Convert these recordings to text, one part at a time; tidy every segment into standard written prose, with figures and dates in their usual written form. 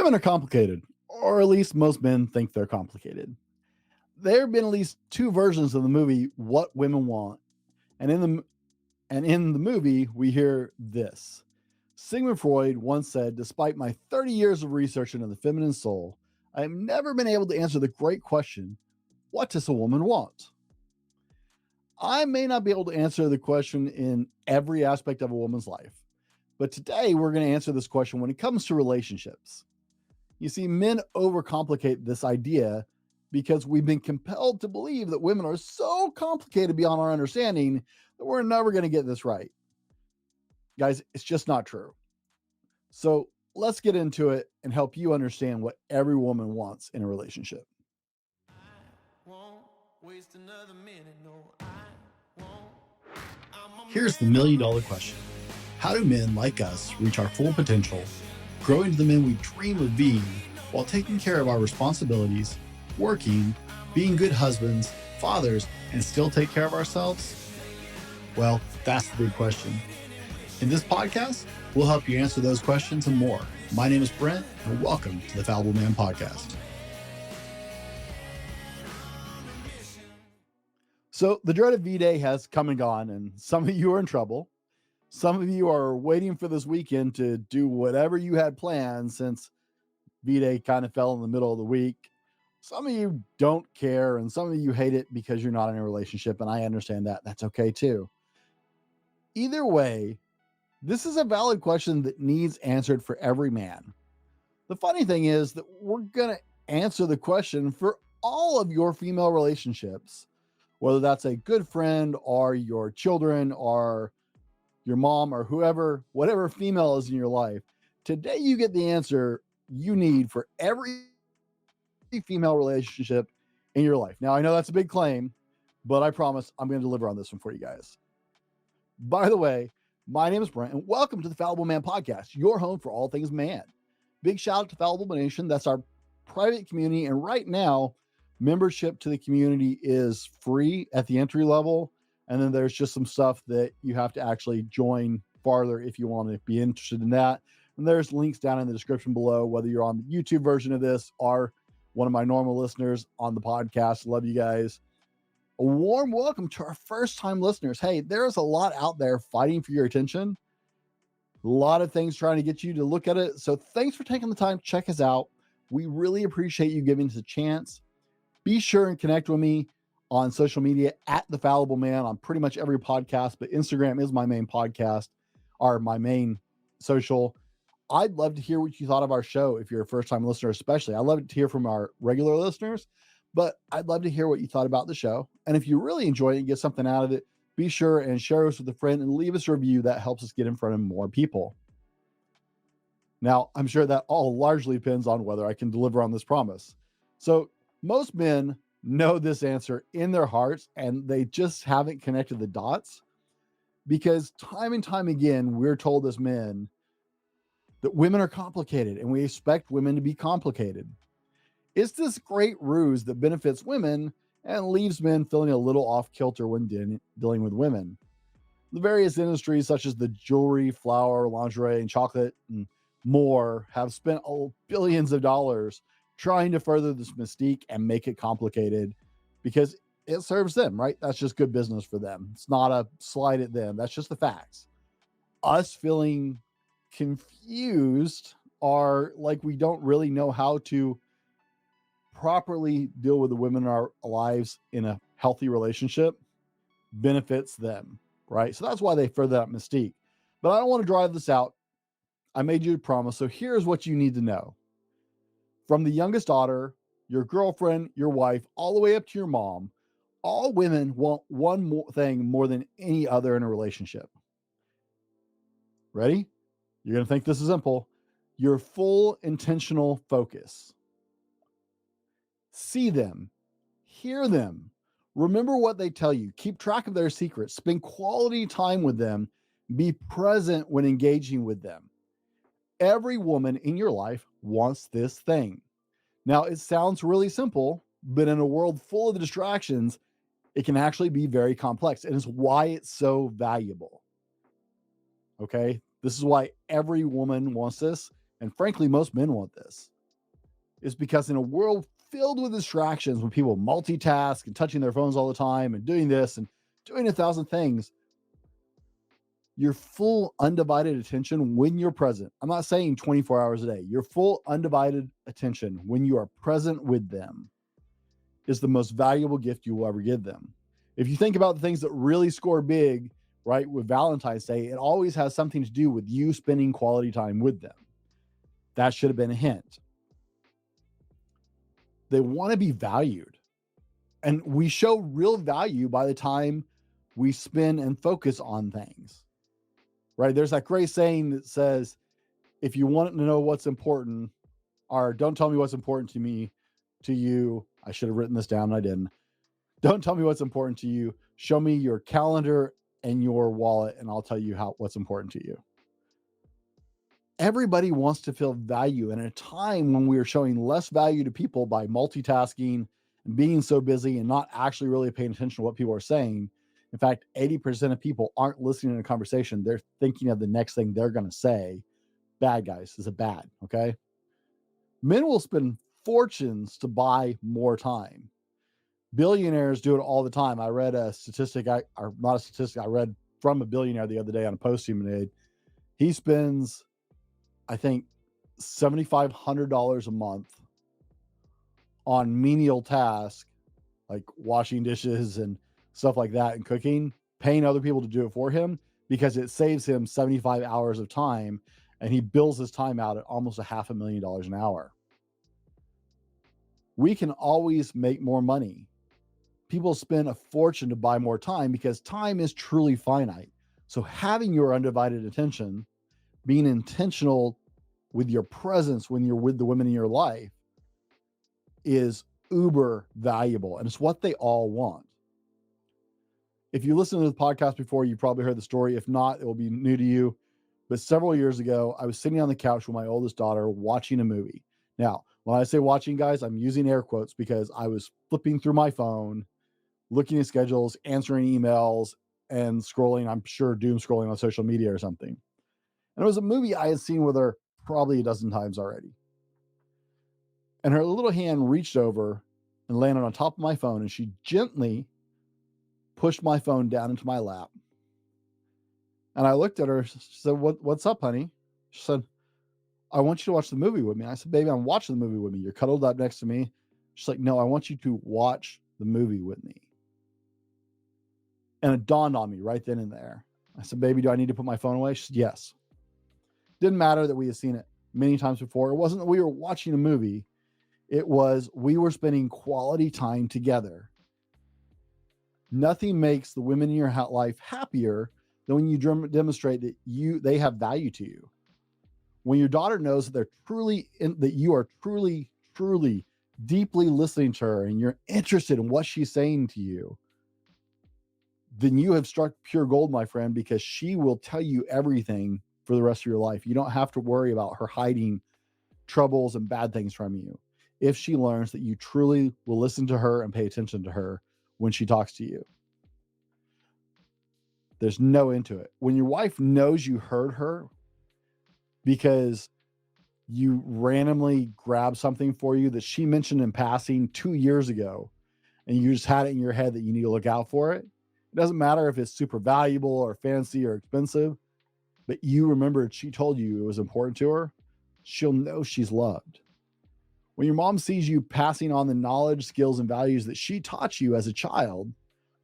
Women are complicated, or at least most men think they're complicated. There have been at least two versions of the movie What Women Want, and in the movie we hear this. Sigmund Freud once said, "Despite my 30 years of research into the feminine soul, I have never been able to answer the great question, what does a woman want?" I may not be able to answer the question in every aspect of a woman's life, but today we're going to answer this question when it comes to relationships. You see, men overcomplicate this idea because we've been compelled to believe that women are so complicated beyond our understanding that we're never going to get this right. Guys, it's just not true. So let's get into it and help you understand what every woman wants in a relationship. Here's the $1,000,000 question. How do men like us reach our full potential, grow into the men we dream of being, while taking care of our responsibilities, working, being good husbands, fathers, and still take care of ourselves? Well, that's the big question. In this podcast, we'll help you answer those questions and more. My name is Brent, and welcome to the Fallible Man Podcast. So the dreaded V-Day has come and gone, and some of you are in trouble. Some of you are waiting for this weekend to do whatever you had planned since V-Day kind of fell in the middle of the week. Some of you don't care, and some of you hate it because you're not in a relationship, and I understand that. That's okay too. Either way, this is a valid question that needs answered for every man. The funny thing is that we're going to answer the question for all of your female relationships, whether that's a good friend or your children or your mom or whoever, whatever female is in your life. Today, you get the answer you need for every female relationship in your life. Now, I know that's a big claim, but I promise I'm going to deliver on this one for you guys. By the way, my name is Brent, and welcome to the Fallible Man Podcast, your home for all things man. Big shout out to Fallible Nation. That's our private community, and right now, membership to the community is free at the entry level, and then there's just some stuff that you have to actually join farther if you want to be interested in that. And there's links down in the description below, whether you're on the YouTube version of this or one of my normal listeners on the podcast. Love you guys. A warm welcome to our first-time listeners. Hey, there's a lot out there fighting for your attention. A lot of things trying to get you to look at it. So thanks for taking the time to check us out. We really appreciate you giving us a chance. Be sure and connect with me on social media at The Fallible Man on pretty much every podcast, but Instagram is my main podcast or my main social. I'd love to hear what you thought of our show if you're a first-time listener, especially. I'd love to hear from our regular listeners, but I'd love to hear what you thought about the show. And if you really enjoy it and get something out of it, be sure and share us with a friend and leave us a review. That helps us get in front of more people. Now, I'm sure that all largely depends on whether I can deliver on this promise. So most men know this answer in their hearts, and they just haven't connected the dots because time and time again, we're told as men that women are complicated and we expect women to be complicated. It's this great ruse that benefits women and leaves men feeling a little off kilter when dealing with women. The various industries such as the jewelry, flower, lingerie, and chocolate and more have spent billions of dollars trying to further this mystique and make it complicated because it serves them, right? That's just good business for them. It's not a slight at them. That's just the facts. Us feeling confused or like we don't really know how to properly deal with the women in our lives in a healthy relationship benefits them, right? So that's why they further that mystique. But I don't want to drive this out. I made you a promise. So here's what you need to know. From the youngest daughter, your girlfriend, your wife, all the way up to your mom, all women want one more thing more than any other in a relationship. Ready? You're going to think this is simple. Your full intentional focus. See them, hear them, remember what they tell you, keep track of their secrets, spend quality time with them, be present when engaging with them. Every woman in your life wants this thing. Now, it sounds really simple, but in a world full of distractions, it can actually be very complex, and it's why it's so valuable. Okay? This is why every woman wants this, and frankly, most men want this. is because in a world filled with distractions, when people multitask and touching their phones all the time and doing this and doing 1,000 things, your full undivided attention when you're present. I'm not saying 24 hours a day. Your full undivided attention when you are present with them is the most valuable gift you will ever give them. If you think about the things that really score big, right, with Valentine's Day, it always has something to do with you spending quality time with them. That should have been a hint. They want to be valued. And we show real value by the time we spend and focus on things, right? There's that great saying that says, if you want to know what's important, or don't tell me what's important to me, to you. I should have written this down. I didn't. Don't tell me what's important to you. Show me your calendar and your wallet, and I'll tell you what's important to you. Everybody wants to feel value. And at a time when we are showing less value to people by multitasking and being so busy and not actually really paying attention to what people are saying, in fact, 80% of people aren't listening to a conversation. They're thinking of the next thing they're going to say. Bad, guys. This is bad, okay? Men will spend fortunes to buy more time. Billionaires do it all the time. I read a statistic, I read from a billionaire the other day on a post he made. He spends, I think, $7,500 a month on menial tasks like washing dishes and stuff like that and cooking, paying other people to do it for him because it saves him 75 hours of time, and he bills his time out at almost $500,000 an hour. We can always make more money. People spend a fortune to buy more time because time is truly finite. So having your undivided attention, being intentional with your presence when you're with the women in your life is uber valuable. And it's what they all want. If you listen to the podcast before, you probably heard the story. If not, it will be new to you. But several years ago, I was sitting on the couch with my oldest daughter watching a movie. Now, when I say watching, guys, I'm using air quotes because I was flipping through my phone, looking at schedules, answering emails, and scrolling, I'm sure doom scrolling on social media or something. And it was a movie I had seen with her probably a dozen times already. And her little hand reached over and landed on top of my phone, and she gently pushed my phone down into my lap. And I looked at her, she said, what's up, honey? She said, I want you to watch the movie with me. I said, baby, I'm watching the movie with me. You're cuddled up next to me. She's like, no, I want you to watch the movie with me. And it dawned on me right then and there. I said, baby, do I need to put my phone away? She said, yes. Didn't matter that we had seen it many times before. It wasn't that we were watching a movie. It was we were spending quality time together. Nothing makes the women in your life happier than when you demonstrate that they have value to you. When your daughter knows that that you are truly, deeply listening to her and you're interested in what she's saying to you, then you have struck pure gold, my friend, because she will tell you everything for the rest of your life. You don't have to worry about her hiding troubles and bad things from you if she learns that you truly will listen to her and pay attention to her when she talks to you. There's no end to it. When your wife knows you heard her because you randomly grabbed something for you that she mentioned in passing 2 years ago, and you just had it in your head that you need to look out for it. It doesn't matter if it's super valuable or fancy or expensive, but you remembered she told you it was important to her. She'll know she's loved. When your mom sees you passing on the knowledge, skills, and values that she taught you as a child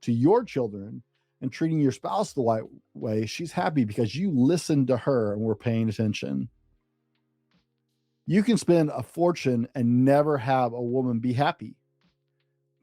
to your children and treating your spouse the right way, she's happy because you listened to her and were paying attention. You can spend a fortune and never have a woman be happy.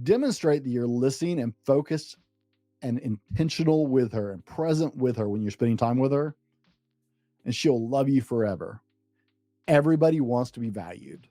Demonstrate that you're listening and focused and intentional with her and present with her when you're spending time with her, and she'll love you forever. Everybody wants to be valued.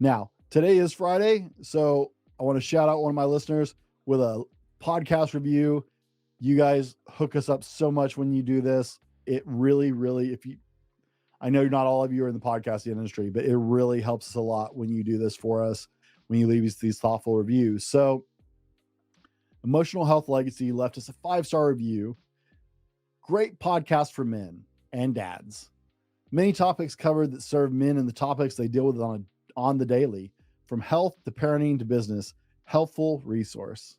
Now, today is Friday, so I want to shout out one of my listeners with a podcast review. You guys hook us up so much when you do this. It really, I know not all of you are in the podcasting industry, but it really helps us a lot when you do this for us, when you leave us these thoughtful reviews. So Emotional Health Legacy left us a 5-star review. Great podcast for men and dads. Many topics covered that serve men and the topics they deal with on a on the daily, from health to parenting to business. Helpful resource.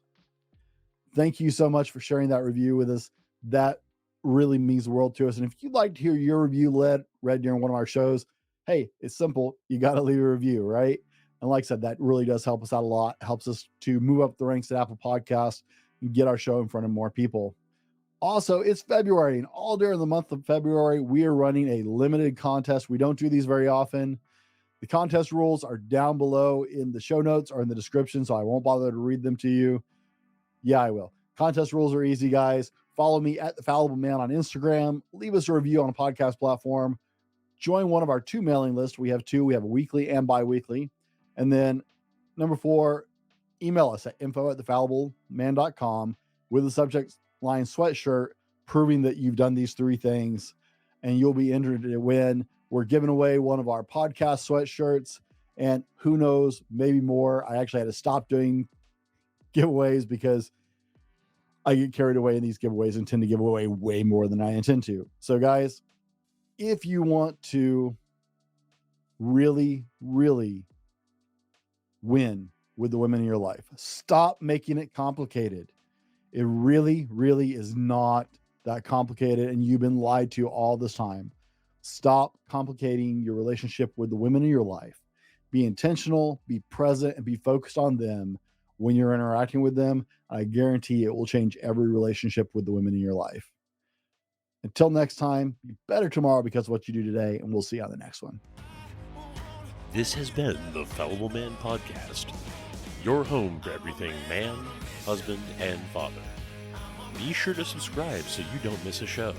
Thank you so much for sharing that review with us. That really means the world to us. And if you'd like to hear your review read during one of our shows, hey, it's simple. You got to leave a review, right? And like I said, that really does help us out a lot. It helps us to move up the ranks at Apple Podcasts and get our show in front of more people. Also, it's February, and all during the month of February, we are running a limited contest. We don't do these very often. The contest rules are down below in the show notes or in the description, so I won't bother to read them to you. Yeah, I will. Contest rules are easy, guys. Follow me at the Fallible Man on Instagram. Leave us a review on a podcast platform. Join one of our 2 mailing lists. We have 2. We have a weekly and bi-weekly. And then number 4, email us at info@thefallibleman.com with the subject line sweatshirt, proving that you've done these 3 things, and you'll be entered to win. We're giving away one of our podcast sweatshirts, and who knows, maybe more. I actually had to stop doing giveaways because I get carried away in these giveaways and tend to give away way more than I intend to. So guys, if you want to really, really win with the women in your life, stop making it complicated. It really, really is not that complicated, and you've been lied to all this time. Stop complicating your relationship with the women in your life. Be intentional, be present, and be focused on them when you're interacting with them. I guarantee it will change every relationship with the women in your life. Until next time, be better tomorrow because of what you do today, and we'll see you on the next one. This has been the Fallible Man Podcast, your home for everything man, husband, and father. Be sure to subscribe so you don't miss a show.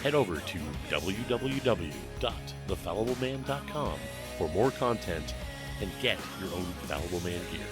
Head over to www.thefallibleman.com for more content and get your own Fallible Man gear.